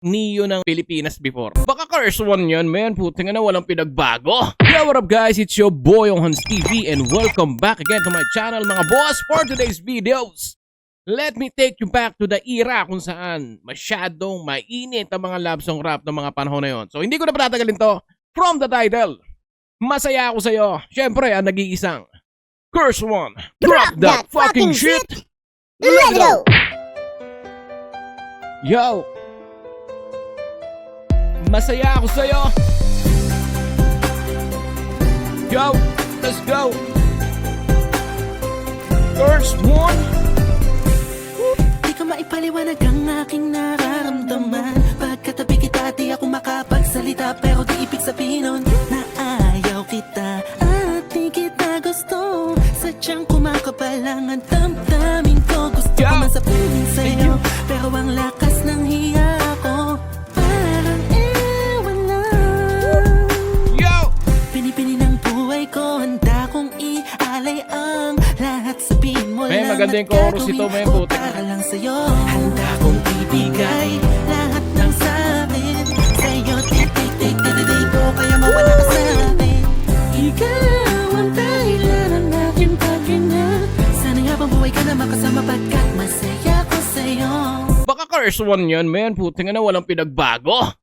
Neo ng Pilipinas before. Baka curse one yun, man. Puting na walang pinagbago. Yo, what up guys? It's your boy, Hans TV, and welcome back again to my channel, mga boss. For today's videos, let me take you back to the era kung saan masyadong mainit ang mga love song rap ng mga panahon na yun. So, hindi ko na patatagalin to. From the title, masaya ako sa'yo. Siyempre, ang nag-iisang curse one. Drop that fucking shit! Let's go! Yo! Masaya ako sa'yo. Yo, let's go. First one. Di ko maipaliwanag ang aking nararamdaman. Pagkatabi kita, di ako makapagsalita. Pero di ibig sabihin nun na ayaw kita at di kita gusto. Sadyang kumakabalang ang damdamin ko. Gusto ko man sabihin sa'yo, pero ang lakas ng hiya ko parang ewan na. Pinipili ng buhay ko, handa kong ialay ang lahat. Sabihin mo May lang maganda yung chorus ito, may ko putik. para lang sa'yo. Handa kong ibigay lahat ng sa'kin sa'yo. Tik-tik-tik-tik-tik ko, kaya mawala ka sa'kin. Ikaw ang dahilan ng aking paghinga. Sana'y habang buhay ka na makasama, pagkat masaya ko sa'yo. Baka curse one yun, man. Puting na walang pinagbago.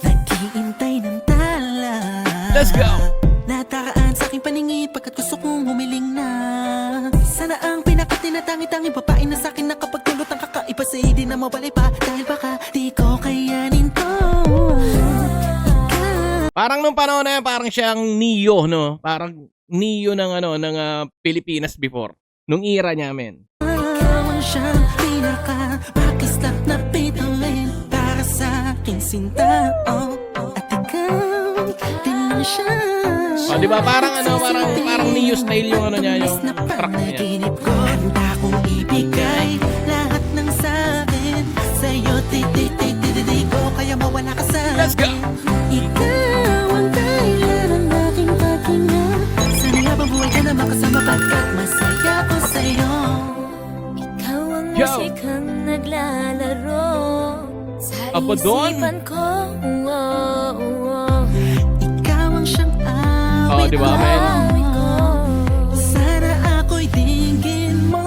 Naghihintay ng tala. Let's go! Nataraan sa aking paningin pagkat gusto kong humiling na. Sana ang pinakatinatangi-tangi babae na sa akin na kapag tulot ang kakaiba sa di na mawalay pa. Dahil baka di ko kayanin to. Parang nung panahon na yan, parang siyang Neo, no? Parang Neo ng, Pilipinas before. Nung era niya, men. Ikaw ang siyang pinaka-makislap na bituin para sa aking sinta. At ikaw din lang siya. O, di ba? Parang Neo style yung niya, yung track niya. Panaginip ko, handa kong ibigay lahat ng sa'kin sa'yo. Tik-tik-tik-tik ko, kaya mawala ka sa'kin. Let's go! Ikaw ang dahilan ng aking paghinga. Sana'y habang buhay ka na makasama, pagkat masaya ko sa'yo. Ikaw ang Yo! musikang naglalaro sa Aba, doon? isipan ko. Ikaw ang siyang Oh, awit di ba, men? ko. Sana ako'y dinggin mo.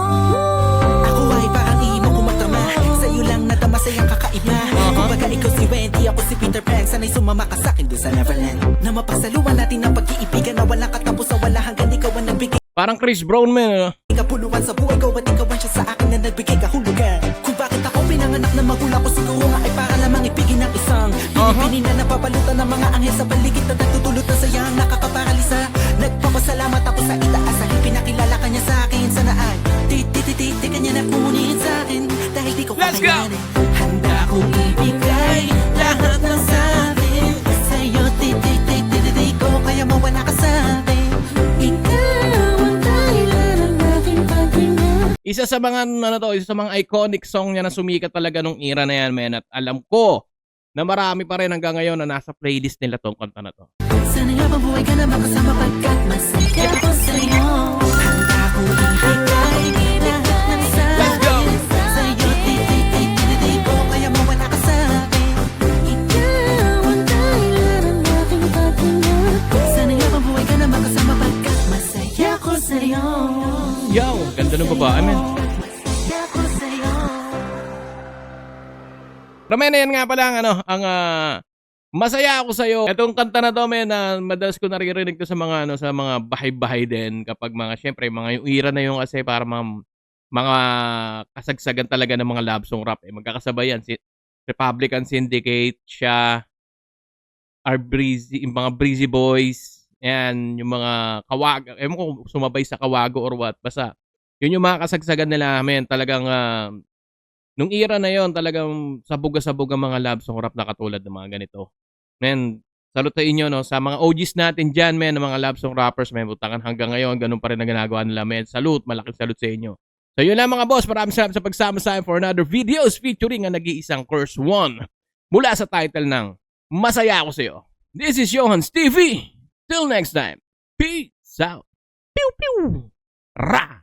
Ako ay parang imo kumatama. Sa'yo lang nadama sa'yang kakaiba. Kumbaga ikaw si Wendy, ako si Peter Pan. Sana'y sumama ka sa'kin dun sa Neverland. Na mapasaluan natin ang pag-iibigan na walang katapusan, wala hanggang ikaw ang nagbigay. Parang Chris Brown, man. Kapuluan sa buhay ko at ikaw ang siya sa akin na nagbigay kahulugan. Kung bakit ako pinanganak na magulang ko siguro nga ay para lamang ipigin ng isang Pilipinin na napapalutan ng mga anghel sa paligid na nagtutulot ng sayang nakakaparalisa. Nagpapasalamat ako sa itaas dahil pinakilala ka niya sa akin. Sana ay titititi ka niya na kunin sa akin dahil di ko Let's go! kakayanin. Handa kong ibigay lahat ng sa'kin sa'yo. Titititi ko, kaya mawala ka sa'kin. Ikaw ang dahilan ng aking paghinga. Isa sa mga, isa sa mga iconic song niya na sumikat talaga nung era na yan, men. At alam ko na marami pa rin hanggang ngayon na nasa playlist nila tong kanta na to. Sana'y habang buhay ka na makasama, pagkat masaya ko sa'yo. Handa kong ibigay lahat ng sa'kin sa'yo. Titititi ko, kaya mawala ka sa'kin. Ikaw ang dahilan ng aking paghinga. Sana'y habang buhay ka na makasama, pagkat masaya ko sa'yo. Yo, ganda ng babae, men. Masaya ko sa'yo. Ramena, yan nga pala ang masaya ako sa'yo. Itong kanta na to, men, madalas ko naririnig to sa mga sa mga bahay-bahay din kapag syempre mga yung era na yung kasi para mga kasagsagan talaga ng mga love song rap. Magkakasabay yan si Republican Syndicate, siya, yung mga Breezy Boys, yan, yung mga Kawago, ewan ko sumabay sa Kawago or what, basta yun yung mga kasagsagan nila, men, talagang nung era na yon talagang sabuga-sabuga mga love song rap na katulad ng mga ganito. Men, salute sa inyo, no? Sa mga OGs natin dyan, men, ng mga love song rappers, men, butangan hanggang ngayon, ganun pa rin ang ginagawa nila, men. Salute, malaking salute sa inyo. So yun lang mga boss, maraming salamat sa pagsama sa akin for another videos featuring ang nag-iisang Curse One mula sa title ng Masaya Ako Sa'yo. This is Johans TV. Till next time, peace out. Pew pew. Ra.